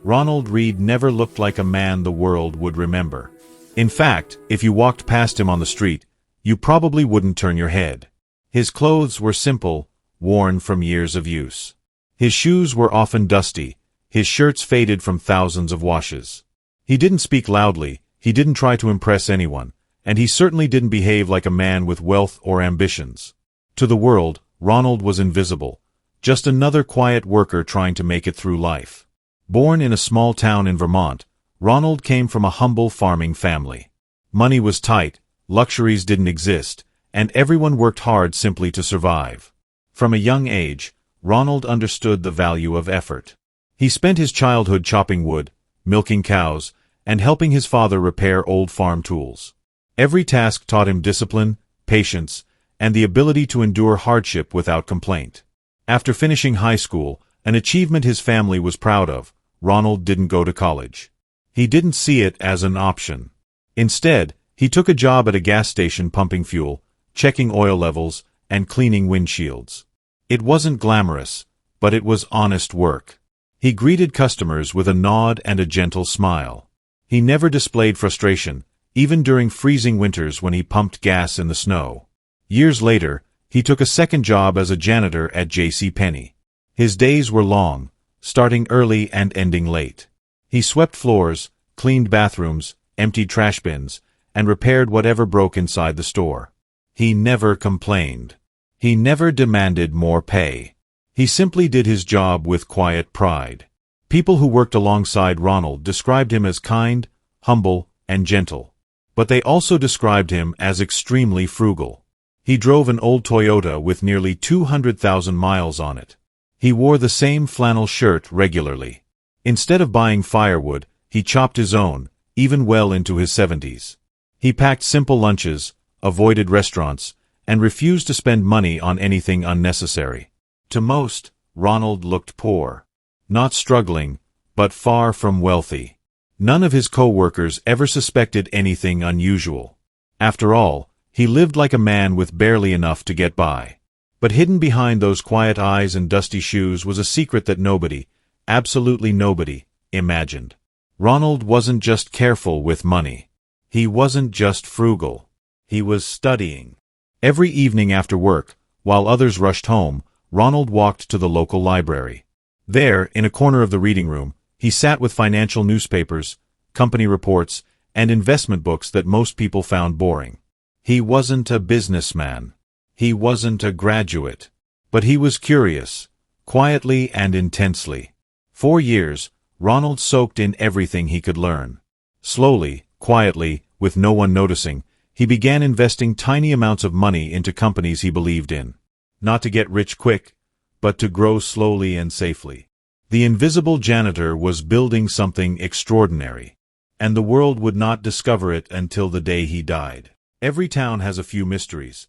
Ronald Read never looked like a man the world would remember. In fact, if you walked past him on the street, you probably wouldn't turn your head. His clothes were simple, worn from years of use. His shoes were often dusty, his shirts faded from thousands of washes. He didn't speak loudly, he didn't try to impress anyone, and he certainly didn't behave like a man with wealth or ambitions. To the world, Ronald was invisible, just another quiet worker trying to make it through life. Born in a small town in Vermont, Ronald came from a humble farming family. Money was tight, luxuries didn't exist, and everyone worked hard simply to survive. From a young age, Ronald understood the value of effort. He spent his childhood chopping wood, milking cows, and helping his father repair old farm tools. Every task taught him discipline, patience, and the ability to endure hardship without complaint. After finishing high school, an achievement his family was proud of, Ronald didn't go to college. He didn't see it as an option. Instead, he took a job at a gas station pumping fuel, checking oil levels, and cleaning windshields. It wasn't glamorous, but it was honest work. He greeted customers with a nod and a gentle smile. He never displayed frustration, even during freezing winters when he pumped gas in the snow. Years later, he took a second job as a janitor at J.C. His days were long, starting early and ending late. He swept floors, cleaned bathrooms, emptied trash bins, and repaired whatever broke inside the store. He never complained. He never demanded more pay. He simply did his job with quiet pride. People who worked alongside Ronald described him as kind, humble, and gentle. But they also described him as extremely frugal. He drove an old Toyota with nearly 200,000 miles on it. He wore the same flannel shirt regularly. Instead of buying firewood, he chopped his own, even well into his 70s. He packed simple lunches, avoided restaurants, and refused to spend money on anything unnecessary. To most, Ronald looked poor. Not struggling, but far from wealthy. None of his co-workers ever suspected anything unusual. After all, he lived like a man with barely enough to get by. But hidden behind those quiet eyes and dusty shoes was a secret that nobody, absolutely nobody, imagined. Ronald wasn't just careful with money. He wasn't just frugal. He was studying. Every evening after work, while others rushed home, Ronald walked to the local library. There, in a corner of the reading room, he sat with financial newspapers, company reports, and investment books that most people found boring. He wasn't a businessman. He wasn't a graduate. But he was curious, quietly and intensely. For years, Ronald soaked in everything he could learn. Slowly, quietly, with no one noticing, he began investing tiny amounts of money into companies he believed in. Not to get rich quick, but to grow slowly and safely. The invisible janitor was building something extraordinary, and the world would not discover it until the day he died. Every town has a few mysteries.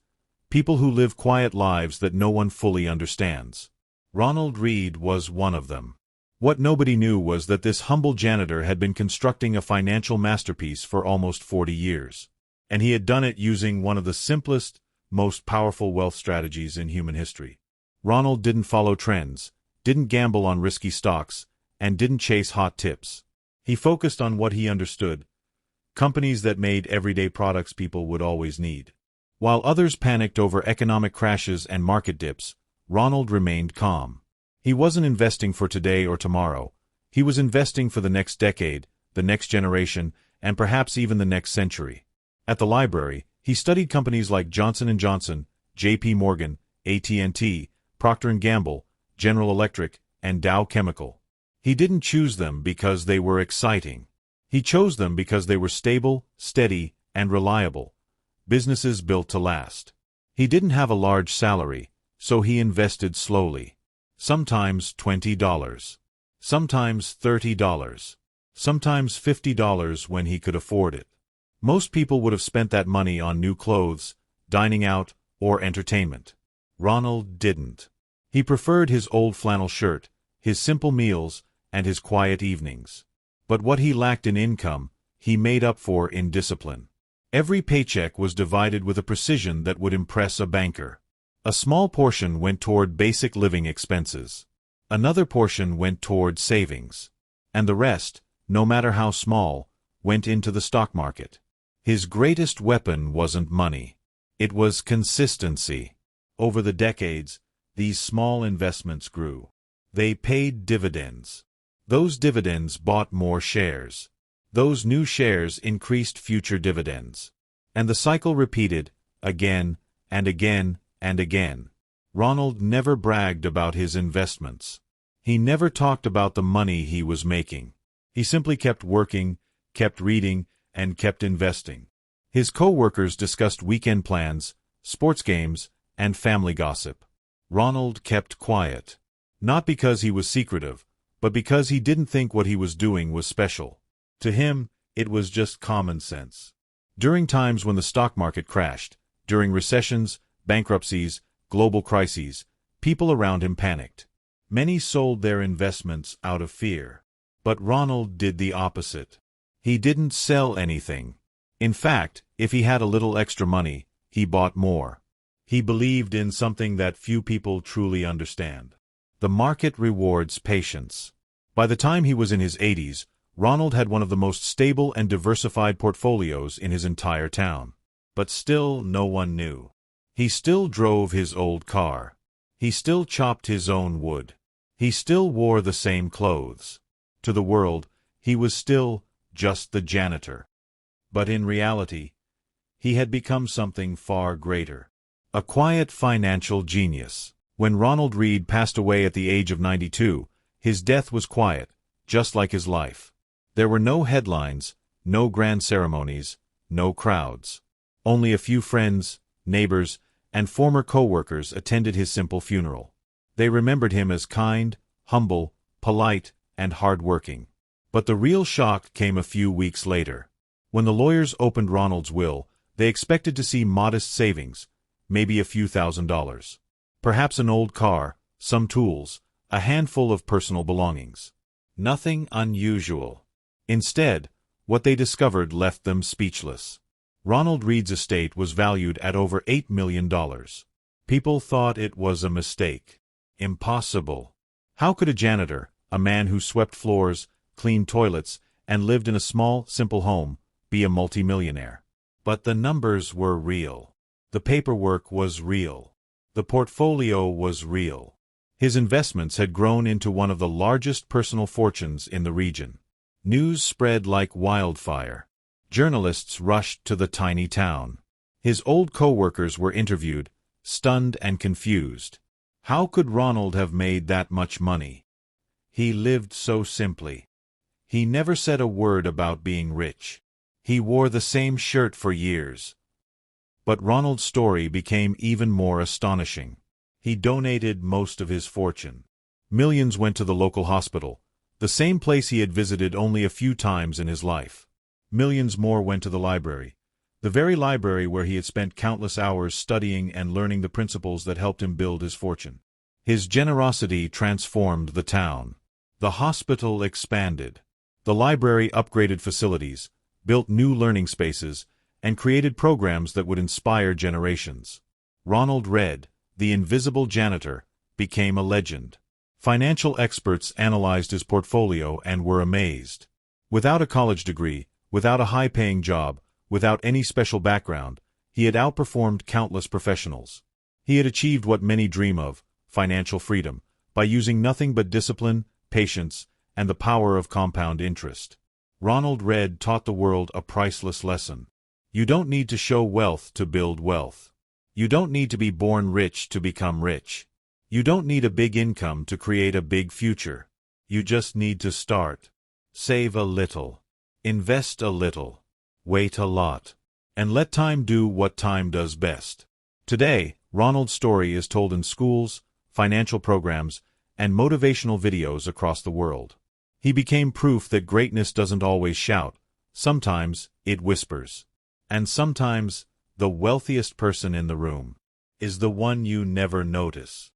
People who live quiet lives that no one fully understands. Ronald Read was one of them. What nobody knew was that this humble janitor had been constructing a financial masterpiece for almost 40 years. And he had done it using one of the simplest, most powerful wealth strategies in human history. Ronald didn't follow trends, didn't gamble on risky stocks, and didn't chase hot tips. He focused on what he understood, companies that made everyday products people would always need. While others panicked over economic crashes and market dips, Ronald remained calm. He wasn't investing for today or tomorrow. He was investing for the next decade, the next generation, and perhaps even the next century. At the library, he studied companies like Johnson & Johnson, J.P. Morgan, AT&T, Procter & Gamble, General Electric, and Dow Chemical. He didn't choose them because they were exciting. He chose them because they were stable, steady, and reliable. Businesses built to last. He didn't have a large salary, so he invested slowly. Sometimes $20. Sometimes $30. Sometimes $50 when he could afford it. Most people would have spent that money on new clothes, dining out, or entertainment. Ronald didn't. He preferred his old flannel shirt, his simple meals, and his quiet evenings. But what he lacked in income, he made up for in discipline. Every paycheck was divided with a precision that would impress a banker. A small portion went toward basic living expenses. Another portion went toward savings. And the rest, no matter how small, went into the stock market. His greatest weapon wasn't money. It was consistency. Over the decades, these small investments grew. They paid dividends. Those dividends bought more shares. Those new shares increased future dividends. And the cycle repeated, again, and again, and again. Ronald never bragged about his investments. He never talked about the money he was making. He simply kept working, kept reading, and kept investing. His co-workers discussed weekend plans, sports games, and family gossip. Ronald kept quiet. Not because he was secretive, but because he didn't think what he was doing was special. To him, it was just common sense. During times when the stock market crashed, during recessions, bankruptcies, global crises, people around him panicked. Many sold their investments out of fear. But Ronald did the opposite. He didn't sell anything. In fact, if he had a little extra money, he bought more. He believed in something that few people truly understand. The market rewards patience. By the time he was in his 80s, Ronald had one of the most stable and diversified portfolios in his entire town. But still no one knew. He still drove his old car. He still chopped his own wood. He still wore the same clothes. To the world, he was still just the janitor. But in reality, he had become something far greater. A quiet financial genius. When Ronald Read passed away at the age of 92, his death was quiet, just like his life. There were no headlines, no grand ceremonies, no crowds. Only a few friends, neighbors, and former co-workers attended his simple funeral. They remembered him as kind, humble, polite, and hard-working. But the real shock came a few weeks later. When the lawyers opened Ronald's will, they expected to see modest savings, maybe a few $1,000s. Perhaps an old car, some tools, a handful of personal belongings. Nothing unusual. Instead, what they discovered left them speechless. Ronald Read's estate was valued at over $8 million. People thought it was a mistake. Impossible. How could a janitor, a man who swept floors, cleaned toilets, and lived in a small, simple home, be a multimillionaire? But the numbers were real. The paperwork was real. The portfolio was real. His investments had grown into one of the largest personal fortunes in the region. News spread like wildfire. Journalists rushed to the tiny town. His old co-workers were interviewed, stunned and confused. How could Ronald have made that much money? He lived so simply. He never said a word about being rich. He wore the same shirt for years. But Ronald's story became even more astonishing. He donated most of his fortune. Millions went to the local hospital, the same place he had visited only a few times in his life. Millions more went to the library, the very library where he had spent countless hours studying and learning the principles that helped him build his fortune. His generosity transformed the town. The hospital expanded. The library upgraded facilities, built new learning spaces, and created programs that would inspire generations. Ronald Read, the invisible janitor, became a legend. Financial experts analyzed his portfolio and were amazed. Without a college degree, without a high-paying job, without any special background, he had outperformed countless professionals. He had achieved what many dream of, financial freedom, by using nothing but discipline, patience, and the power of compound interest. Ronald Read taught the world a priceless lesson. You don't need to show wealth to build wealth. You don't need to be born rich to become rich. You don't need a big income to create a big future. You just need to start. Save a little. Invest a little. Wait a lot. And let time do what time does best. Today, Ronald's story is told in schools, financial programs, and motivational videos across the world. He became proof that greatness doesn't always shout. Sometimes it whispers. And sometimes, the wealthiest person in the room is the one you never notice.